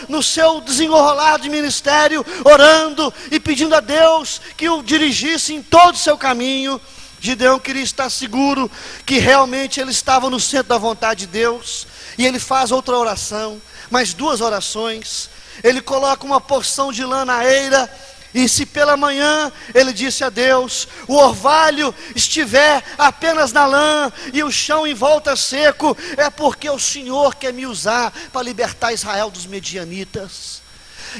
no seu desenrolar de ministério, orando e pedindo a Deus que o dirigisse em todo o seu caminho. Gideão queria estar seguro que realmente ele estava no centro da vontade de Deus. E ele faz outra oração, mais duas orações. Ele coloca uma porção de lã na eira. E se pela manhã ele disse a Deus, o orvalho estiver apenas na lã e o chão em volta seco, é porque o Senhor quer me usar para libertar Israel dos medianitas.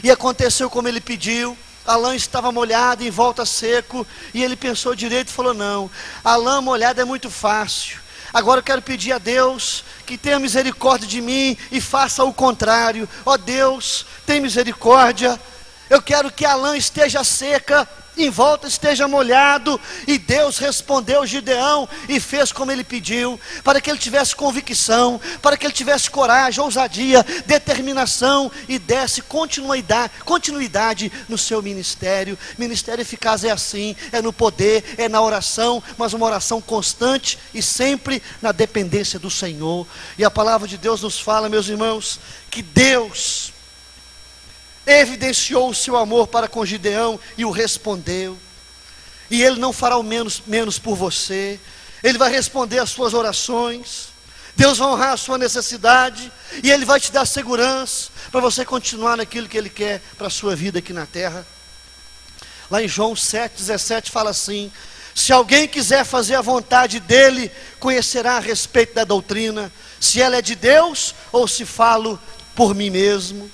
E aconteceu como ele pediu. A lã estava molhada, em volta seco, e ele pensou direito e falou, não, a lã molhada é muito fácil. Agora eu quero pedir a Deus que tenha misericórdia de mim e faça o contrário. Ó Deus, tem misericórdia. Eu quero que a lã esteja seca, em volta esteja molhado. E Deus respondeu Gideão e fez como ele pediu, para que ele tivesse convicção, para que ele tivesse coragem, ousadia, determinação e desse continuidade no seu ministério. Ministério eficaz é assim, é no poder, é na oração, mas uma oração constante e sempre na dependência do Senhor. E a palavra de Deus nos fala, meus irmãos, que Deus evidenciou o seu amor para com Gideão e o respondeu. E ele não fará o menos por você. Ele vai responder às suas orações. Deus vai honrar a sua necessidade. E ele vai te dar segurança para você continuar naquilo que ele quer para a sua vida aqui na terra. Lá em João 7,17 fala assim: se alguém quiser fazer a vontade dele, conhecerá a respeito da doutrina, se ela é de Deus ou se falo por mim mesmo.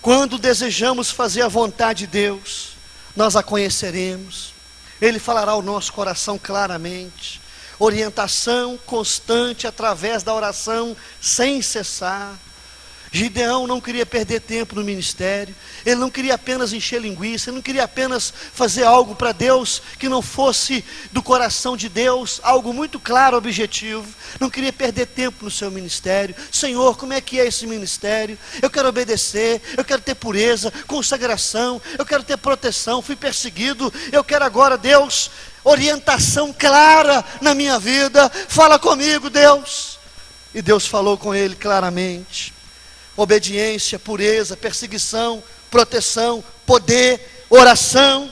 Quando desejamos fazer a vontade de Deus, nós a conheceremos. Ele falará ao nosso coração claramente. Orientação constante através da oração sem cessar. Gideão não queria perder tempo no ministério. Ele não queria apenas encher linguiça. Ele não queria apenas fazer algo para Deus que não fosse do coração de Deus, algo muito claro, objetivo. Não queria perder tempo no seu ministério. Senhor, como é que é esse ministério? Eu quero obedecer, eu quero ter pureza, consagração, eu quero ter proteção. Fui perseguido, eu quero agora, Deus, orientação clara na minha vida. Fala comigo, Deus. E Deus falou com ele claramente. Obediência, pureza, perseguição, proteção, poder, oração.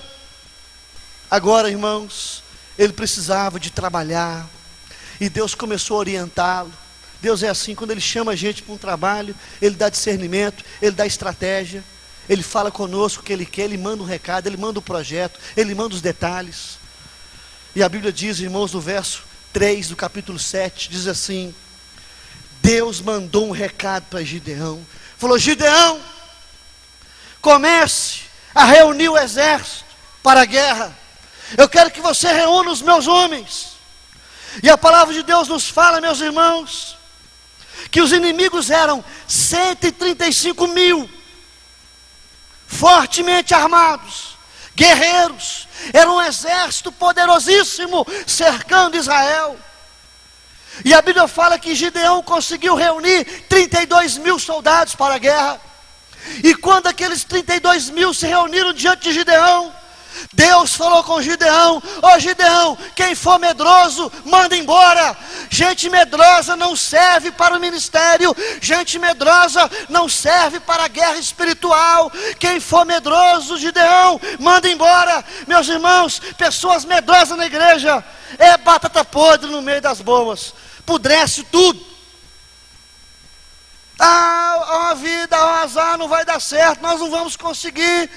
Agora, irmãos, ele precisava de trabalhar. E Deus começou a orientá-lo. Deus é assim, quando Ele chama a gente para um trabalho, Ele dá discernimento, Ele dá estratégia. Ele fala conosco o que Ele quer, Ele manda um recado, Ele manda o projeto, Ele manda os detalhes. E a Bíblia diz, irmãos, no verso 3 do capítulo 7, diz assim: Deus mandou um recado para Gideão. Falou: Gideão, comece a reunir o exército para a guerra. Eu quero que você reúna os meus homens. E a palavra de Deus nos fala, meus irmãos, que os inimigos eram 135 mil, fortemente armados, guerreiros. Era um exército poderosíssimo cercando Israel. E a Bíblia fala que Gideão conseguiu reunir 32 mil soldados para a guerra. E quando aqueles 32 mil se reuniram diante de Gideão, Deus falou com Gideão: ó Gideão, quem for medroso, manda embora. Gente medrosa não serve para o ministério. Gente medrosa não serve para a guerra espiritual. Quem for medroso, Gideão, manda embora. Meus irmãos, pessoas medrosas na igreja é batata podre no meio das boas, pudrece tudo. A vida, o azar, não vai dar certo, nós não vamos conseguir.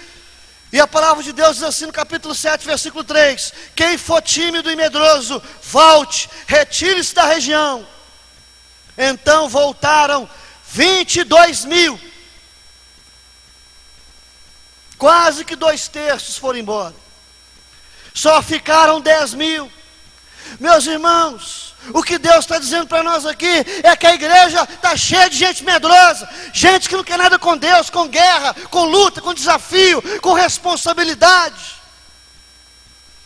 E a palavra de Deus diz assim no capítulo 7, versículo 3: quem for tímido e medroso, volte, retire-se da região. Então voltaram 22 mil. Quase que 2/3 foram embora. Só ficaram 10 mil. Meus irmãos, o que Deus está dizendo para nós aqui é que a igreja está cheia de gente medrosa, gente que não quer nada com Deus, com guerra, com luta, com desafio, com responsabilidade,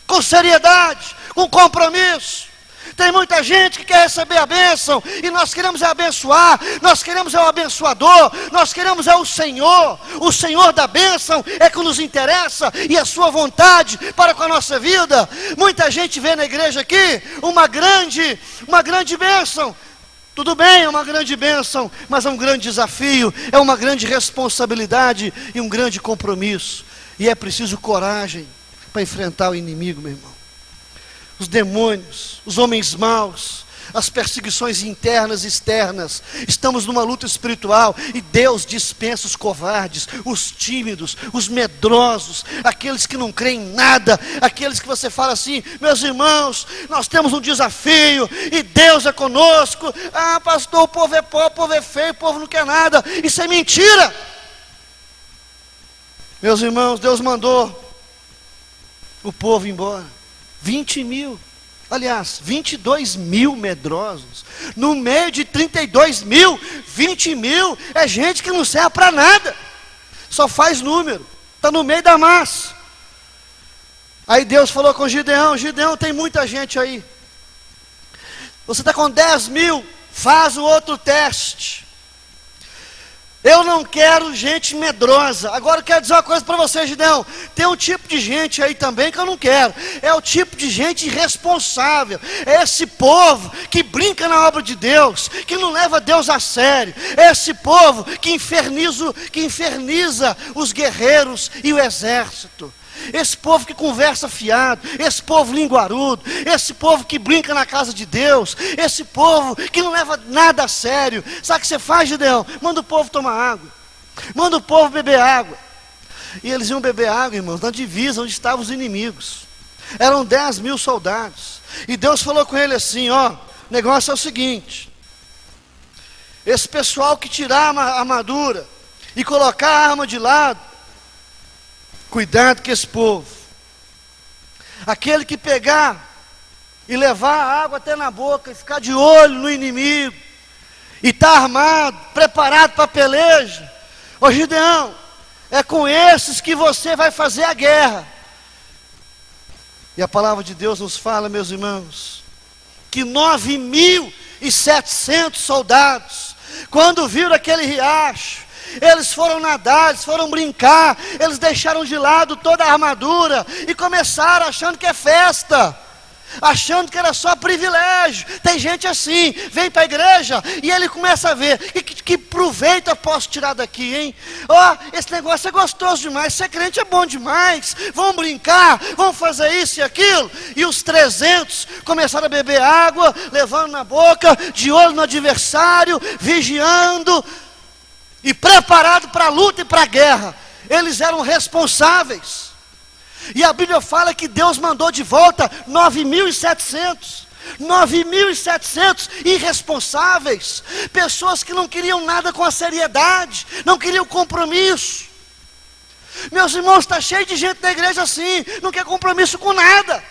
com seriedade, com compromisso. Tem muita gente que quer receber a bênção, e nós queremos abençoar, nós queremos o abençoador, nós queremos o Senhor da bênção é que nos interessa, e a sua vontade para com a nossa vida. Muita gente vê na igreja aqui uma grande bênção, Tudo bem, é uma grande bênção, mas é um grande desafio, é uma grande responsabilidade e um grande compromisso. E é preciso coragem para enfrentar o inimigo, meu irmão. Os demônios, os homens maus, as perseguições internas e externas. Estamos numa luta espiritual e Deus dispensa os covardes, os tímidos, os medrosos, aqueles que não creem em nada, aqueles que você fala assim: meus irmãos, nós temos um desafio e Deus é conosco. Ah, pastor, o povo é pobre, o povo é feio, o povo não quer nada. Isso é mentira. Meus irmãos, Deus mandou o povo embora. 20 mil. Aliás, 22 mil medrosos, no meio de 32 mil, 20 mil, é gente que não serve para nada, só faz número, está no meio da massa. Aí Deus falou com Gideão: Gideão, tem muita gente aí, você está com 10 mil, faz o outro teste. Eu não quero gente medrosa. Agora eu quero dizer uma coisa para você, Gideão. Tem um tipo de gente aí também que eu não quero. É o tipo de gente irresponsável. É esse povo que brinca na obra de Deus, que não leva Deus a sério. É esse povo que inferniza os guerreiros e o exército. Esse povo que conversa fiado, esse povo linguarudo, esse povo que brinca na casa de Deus, esse povo que não leva nada a sério. Sabe o que você faz, Gideão? Manda o povo tomar água, manda o povo beber água. E eles iam beber água, irmãos, na divisa onde estavam os inimigos. Eram 10 mil soldados. E Deus falou com ele assim: ó, o negócio é o seguinte: esse pessoal que tirar a armadura e colocar a arma de lado, cuidado com esse povo. Aquele que pegar e levar a água até na boca e ficar de olho no inimigo, e está armado, preparado para a peleja, ô Gideão, é com esses que você vai fazer a guerra. E a palavra de Deus nos fala, meus irmãos, que 9.700 soldados, quando viram aquele riacho, eles foram nadar, eles foram brincar, eles deixaram de lado toda a armadura e começaram achando que é festa, achando que era só privilégio. Tem gente assim, vem para a igreja e ele começa a ver: que proveito eu posso tirar daqui, hein? Ó, esse negócio é gostoso demais, ser crente é bom demais, vamos brincar, vamos fazer isso e aquilo. E os 300 começaram a beber água, levando na boca, de olho no adversário, vigiando e preparado para a luta e para a guerra. Eles eram responsáveis. E a Bíblia fala que Deus mandou de volta 9.700. 9.700 irresponsáveis. Pessoas que não queriam nada com a seriedade, não queriam compromisso. Meus irmãos, está cheio de gente na igreja assim, não quer compromisso com nada.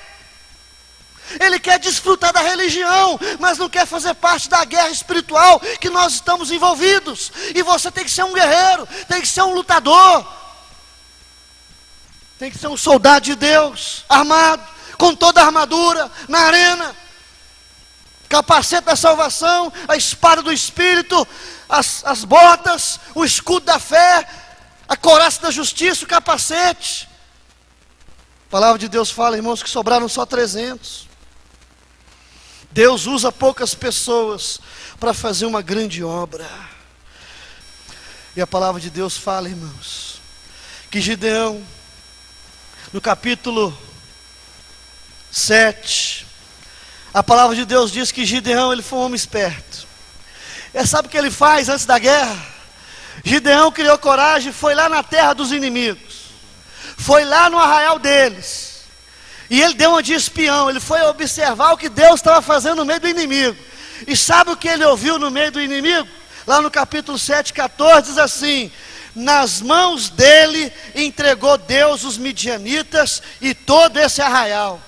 Ele quer desfrutar da religião, mas não quer fazer parte da guerra espiritual que nós estamos envolvidos. E você tem que ser um guerreiro, tem que ser um lutador, tem que ser um soldado de Deus, armado, com toda a armadura, na arena, capacete da salvação, a espada do Espírito, as botas, o escudo da fé, a couraça da justiça, o capacete. A palavra de Deus fala, irmãos, que sobraram só 300. Deus usa poucas pessoas para fazer uma grande obra. E a palavra de Deus fala, irmãos, que Gideão, no capítulo 7, a palavra de Deus diz que Gideão, ele foi um homem esperto. E sabe o que ele faz antes da guerra? Gideão criou coragem, foi lá na terra dos inimigos, foi lá no arraial deles. E ele deu uma de espião, ele foi observar o que Deus estava fazendo no meio do inimigo. E sabe o que ele ouviu no meio do inimigo? Lá no capítulo 7:14 diz assim: nas mãos dele entregou Deus os midianitas e todo esse arraial.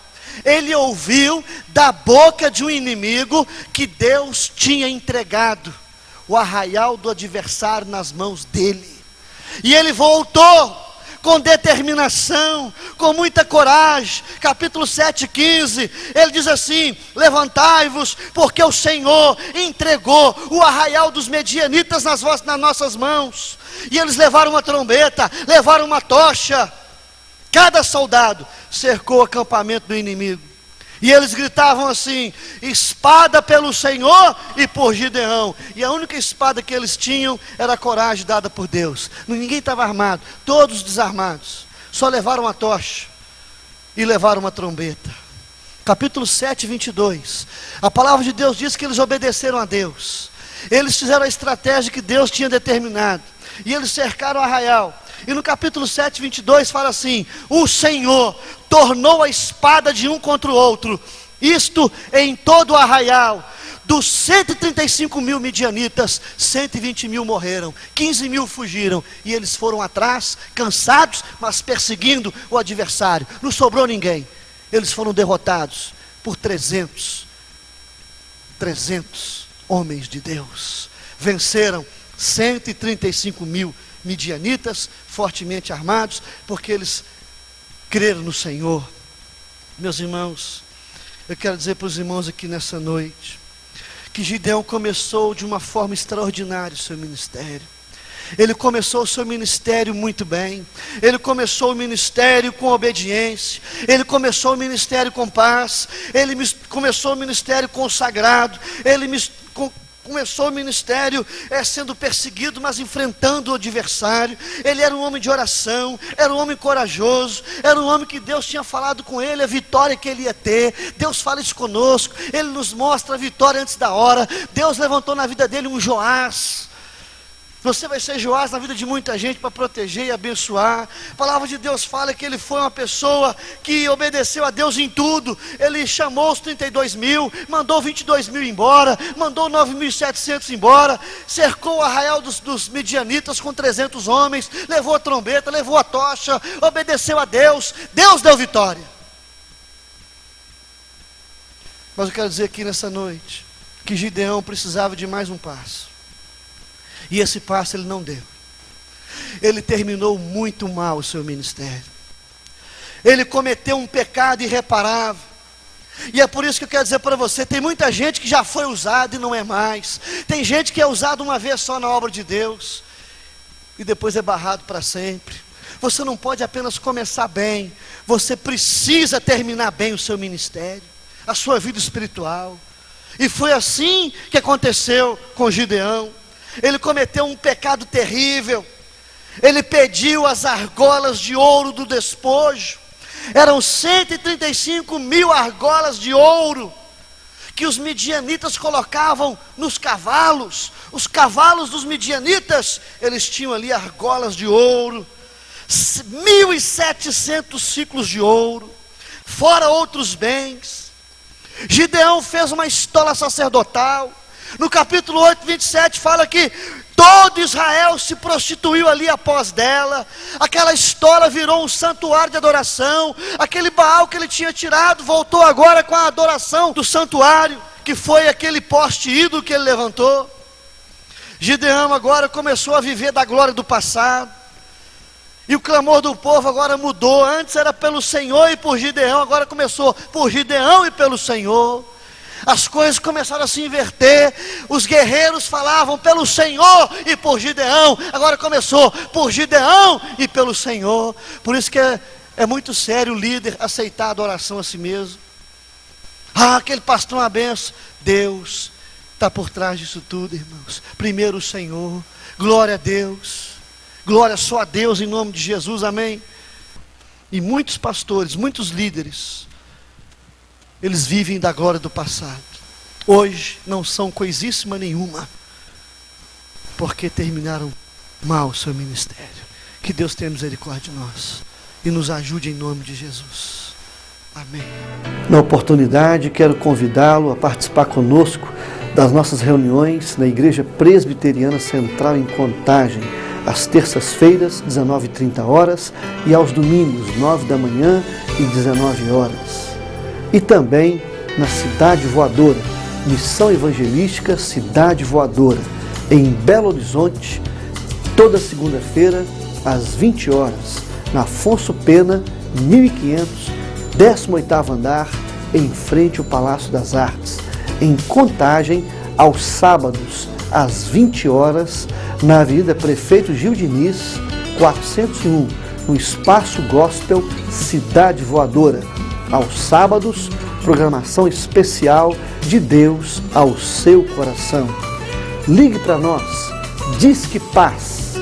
Ele ouviu da boca de um inimigo que Deus tinha entregado o arraial do adversário nas mãos dele. E ele voltou com determinação, com muita coragem. Capítulo 7:15, ele diz assim: levantai-vos, porque o Senhor entregou o arraial dos medianitas nas nossas mãos. E eles levaram uma trombeta, levaram uma tocha. Cada soldado cercou o acampamento do inimigo. E eles gritavam assim: espada pelo Senhor e por Gideão. E a única espada que eles tinham era a coragem dada por Deus. Ninguém estava armado, todos desarmados. Só levaram a tocha e levaram uma trombeta. Capítulo 7, 22. A palavra de Deus diz que eles obedeceram a Deus. Eles fizeram a estratégia que Deus tinha determinado. E eles cercaram o arraial. E no capítulo 7, 22 fala assim: o Senhor tornou a espada de um contra o outro, isto em todo o arraial. Dos 135 mil midianitas, 120 mil morreram, 15 mil fugiram. E eles foram atrás, cansados, mas perseguindo o adversário. Não sobrou ninguém. Eles foram derrotados por 300 homens de Deus. Venceram 135 mil midianitas, fortemente armados, porque eles creram no Senhor. Meus irmãos, eu quero dizer para os irmãos aqui nessa noite, que Gideão começou de uma forma extraordinária o seu ministério. Ele começou o seu ministério muito bem. Ele começou o ministério com obediência. Ele começou o ministério com paz. Ele começou o ministério consagrado. Ele começou o ministério sendo perseguido, mas enfrentando o adversário. Ele era um homem de oração, era um homem corajoso, era um homem que Deus tinha falado com ele, a vitória que ele ia ter. Deus fala isso conosco, Ele nos mostra a vitória antes da hora. Deus levantou na vida dele um Joás. Você vai ser Joás na vida de muita gente para proteger e abençoar. A palavra de Deus fala que ele foi uma pessoa que obedeceu a Deus em tudo. Ele chamou os 32 mil, mandou 22 mil embora, mandou 9.700 embora, cercou o arraial dos midianitas com 300 homens, levou a trombeta, levou a tocha, obedeceu a Deus. Deus deu vitória. Mas eu quero dizer aqui nessa noite que Gideão precisava de mais um passo. E esse passo ele não deu. Ele terminou muito mal o seu ministério. Ele cometeu um pecado irreparável. E é por isso que eu quero dizer para você, tem muita gente que já foi usada e não é mais. Tem gente que é usada uma vez só na obra de Deus e depois é barrado para sempre. Você não pode apenas começar bem, você precisa terminar bem o seu ministério, a sua vida espiritual. E foi assim que aconteceu com Gideão. Ele cometeu um pecado terrível. Ele pediu as argolas de ouro do despojo. Eram 135 mil argolas de ouro que os midianitas colocavam nos cavalos. Os cavalos dos midianitas, eles tinham ali argolas de ouro, 1.700 ciclos de ouro, fora outros bens. Gideão fez uma estola sacerdotal. No capítulo 8, 27 fala que todo Israel se prostituiu ali após dela. Aquela estola virou um santuário de adoração. Aquele Baal que ele tinha tirado voltou agora com a adoração do santuário, que foi aquele poste ídolo que ele levantou. Gideão agora começou a viver da glória do passado. E o clamor do povo agora mudou. Antes era pelo Senhor e por Gideão, agora começou por Gideão e pelo Senhor. As coisas começaram a se inverter. Os guerreiros falavam pelo Senhor e por Gideão. Agora começou por Gideão e pelo Senhor. Por isso que é muito sério o líder aceitar a adoração a si mesmo. Aquele pastor é uma benção. Deus está por trás disso tudo, irmãos. Primeiro o Senhor. Glória a Deus. Glória só a Deus em nome de Jesus, amém. E muitos pastores, muitos líderes, eles vivem da glória do passado. Hoje não são coisíssima nenhuma, porque terminaram mal o seu ministério. Que Deus tenha misericórdia de nós e nos ajude em nome de Jesus. Amém. Na oportunidade, quero convidá-lo a participar conosco das nossas reuniões na Igreja Presbiteriana Central em Contagem, às terças-feiras, 19h30, e aos domingos, 9 da manhã e 19 horas. E também na Cidade Voadora, Missão Evangelística Cidade Voadora, em Belo Horizonte, toda segunda-feira, às 20 horas, na Afonso Pena, 1500, 18º andar, em frente ao Palácio das Artes. Em Contagem, aos sábados, às 20 horas, na Avenida Prefeito Gil Diniz, 401, no Espaço Gospel Cidade Voadora. Aos sábados, programação especial de Deus ao seu coração. Ligue para nós, Disque Paz